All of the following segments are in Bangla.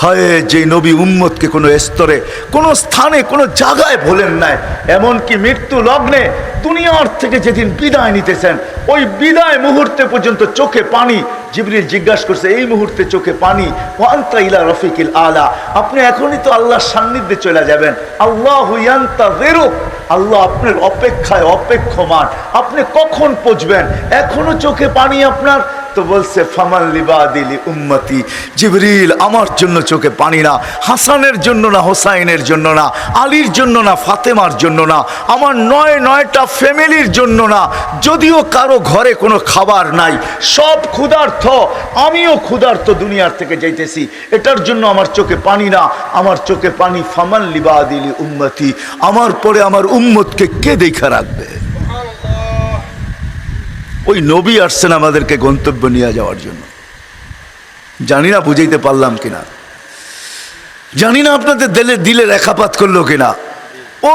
হায় যে নবী উম্মতকে কোনো স্তরে, কোনো স্থানে, কোনো জায়গায় ভোলেন নাই, এমনকি মৃত্যু লগ্নে দুনিয়ার থেকে যেদিন বিদায় নিতেছেন ওই বিদায় মুহূর্তে পর্যন্ত চোখে পানি। জিবরিল জিজ্ঞাসা করছে, এই মুহূর্তে চোখে পানি, ওয়ান্তা ইলা রফিকিল আলা, আপনি এখনই তো আল্লাহর সান্নিধ্যে চলে যাবেন। আল্লাহু ইয়ান্তাযিরুক, আল্লাহ আপনার অপেক্ষায় অপেক্ষমান, আপনি কখন পৌঁছবেন, এখনো চোখে পানি আপনার। তো বলছে ফামান লিবাদিলি উম্মতি, জিবরিল আমার জন্য চোখে পানি না, হাসানের জন্য না, হোসাইনের জন্য না, আলীর জন্য না, ফাতেমার জন্য না, আমার নয়টা ফ্যামিলির জন্য না, যদিও কারো ঘরে কোনো খাবার নাই, সব ক্ষুধার্ত, আমিও ক্ষুধার্ত, দুনিয়ার থেকে যাইতেছি, এটার জন্য আমার চোখে পানি না, আমার চোখে পানি ফামান লিবাদিলি উম্মতি, আমার পরে আমার উম্মতকে কে দেখা রাখবে। ওই নবী আসছেন আমাদেরকে গন্তব্য নিয়ে যাওয়ার জন্য। জানি না বুঝাইতে পারলাম কিনা, জানি না আপনাদের দিলে রেখাপাত করলো কিনা।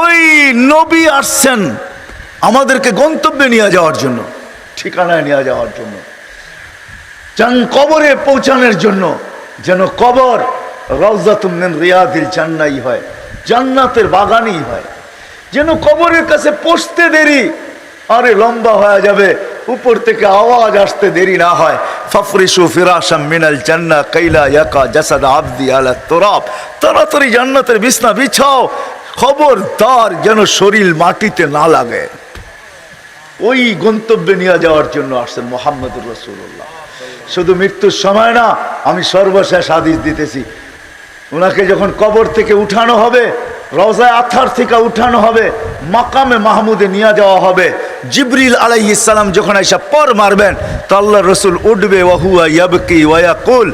ওই নবী আসছেন আমাদেরকে গন্তব্যে নিয়ে যাওয়ার জন্য, ঠিকানায় নিয়ে যাওয়ার জন্য, কবরে পৌঁছানোর জন্য, যেন কবর রাউযাতুম মিন রিয়াদিল জান্নাহ হয়, জান্নাতের বাগানই হয়, যেন কবরের কাছে পৌঁছতে দেরি আরে লম্বা হয়ে যাবে, উপর থেকে আওয়াজ আসতে দেরি না হয়। ফাফরিশু ফিরাশাম মিনাল জান্নাহ কাইলা ইয়াকা জাসাদ আবদি আলা তুরাব, তাড়াতাড়ি জান্নাতের বিছনা বিছাও, খবরদার যেন শরীর মাটিতে না লাগে। ওই গন্তব্যে নিয়ে যাওয়ার জন্য আসছেন মুহাম্মদুর রাসূলুল্লাহ। শুধু মৃত্যুর সময় না, আমি সর্বশেষ হাদিস দিতেছি, ওনাকে যখন কবর থেকে উঠানো হবে, রওজায়ে আতহার থেকে উঠানো হবে, মাকামে মাহমুদে নিয়ে যাওয়া হবে, জিবরিল আলাইহিস সালাম যখন আইসা পর মারবেন তো আল্লাহর রাসূল উঠবে, ওয়া হুয়া ইয়াবকি ওয়া ইয়াকুল,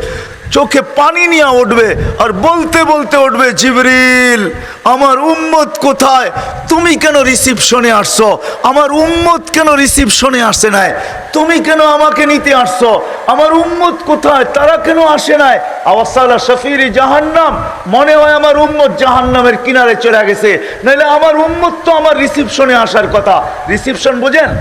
চোখে পানি নিয়ে উঠবে আর বলতে বলতে উঠবে, জিবরিল আমার উম্মত কোথায়, তুমি কেন রিসিপশনে আসছো, আমার উম্মত কেন রিসিপশনে আসে নাই, তুমি কেন আমাকে নিতে আসছো, আমার উম্মত কোথায়, তারা কেন আসে নাই। আওয়াসালা শাফিরি জাহান্নাম, মনে হয় আমার উম্মত জাহান্নামের কিনারে চলে গেছে, নাহলে আমার উম্মত তো আমার রিসিপশনে আসার কথা। রিসিপশন বোঝেন,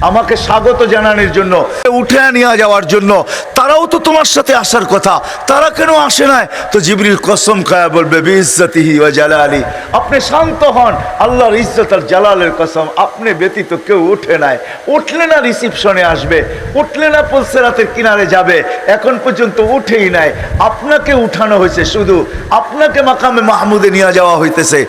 আমাকে স্বাগত জানানোর জন্য, উঠে নিয়ে যাওয়ার জন্য, তারাও তো তোমার সাথে আসার কথা, তারা কেন আসে নাই। তো জিবরিল কসম খায়া বলবে, বিইজ্জতিহি ওয়া জালালি, আপনি শান্ত হন, আল্লাহর ইজ্জত আর জালালের কসম, আপনি ব্যতীত কেউ উঠে নাই, উঠলে না রিসিপশনে আসবে, উঠলে না পুলসিরাতের কিনারে যাবে, এখন পর্যন্ত উঠেই নাই, আপনাকে উঠানো হয়েছে, শুধু আপনাকে মাকামে মাহমুদে নিয়ে যাওয়া হইতেছে।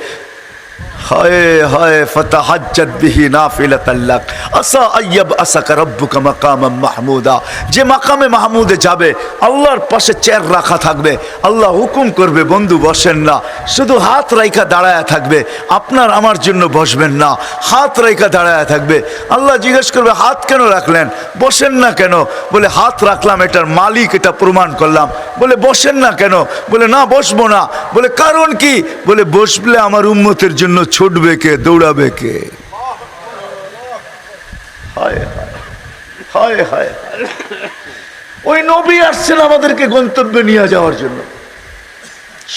হায় হায় ফাতাহাজ্জাত বিহি নাফিলাতাল লাক আসা আইয়াব আসাকা রাব্বুকা মাকামান মাহমুদা, যে মাকামে মাহমুদে যাবে আল্লাহর পাশে চেয়ার রাখা থাকবে, আল্লাহ হুকুম করবে বন্ধু বসেন না, শুধু হাত রাইখা দাঁড়ায়া থাকবে, আপনার আমার জন্য বসবেন না, হাত রাইখা দাঁড়ায়া থাকবে। আল্লাহ জিজ্ঞেস করবে, হাত কেন রাখলেন, বসেন না কেন, বলে হাত রাখলাম এটার মালিক এটা প্রমাণ করলাম। বলে বসেন না কেন, বলে না বসবো না, বলে কারণ কি, বলে বসলে আমার উম্মতের জন্য ছুটবে কে, দৌড়াবে কে। হায় হায় হায়, ওই নবী আসছেন আমাদেরকে গন্তব্যে নিয়ে যাওয়ার জন্য,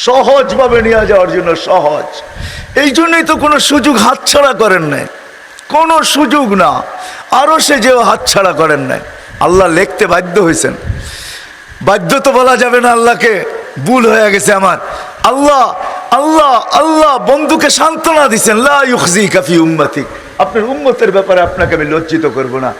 সহজভাবে নিয়ে যাওয়ার জন্য, সহজ। এই জন্যই তো কোনো সুযোগ হাতছাড়া করেন নাই, কোনো সুযোগ না, আরো সে যেও হাতছাড়া করেন নাই। আল্লাহ লিখতে বাধ্য হয়েছেন, বাধ্য তো বলা যাবে না আল্লাহকে, ভুল হয়ে গেছে আমার। আল্লাহ আল্লাহ আল্লাহ বন্ধুকে সান্ত্বনা দিচ্ছেন, লা ইউখজিকা ফি উম্মতিক, আপনার উম্মতের ব্যাপারে আপনাকে আমি লজ্জিত করব না।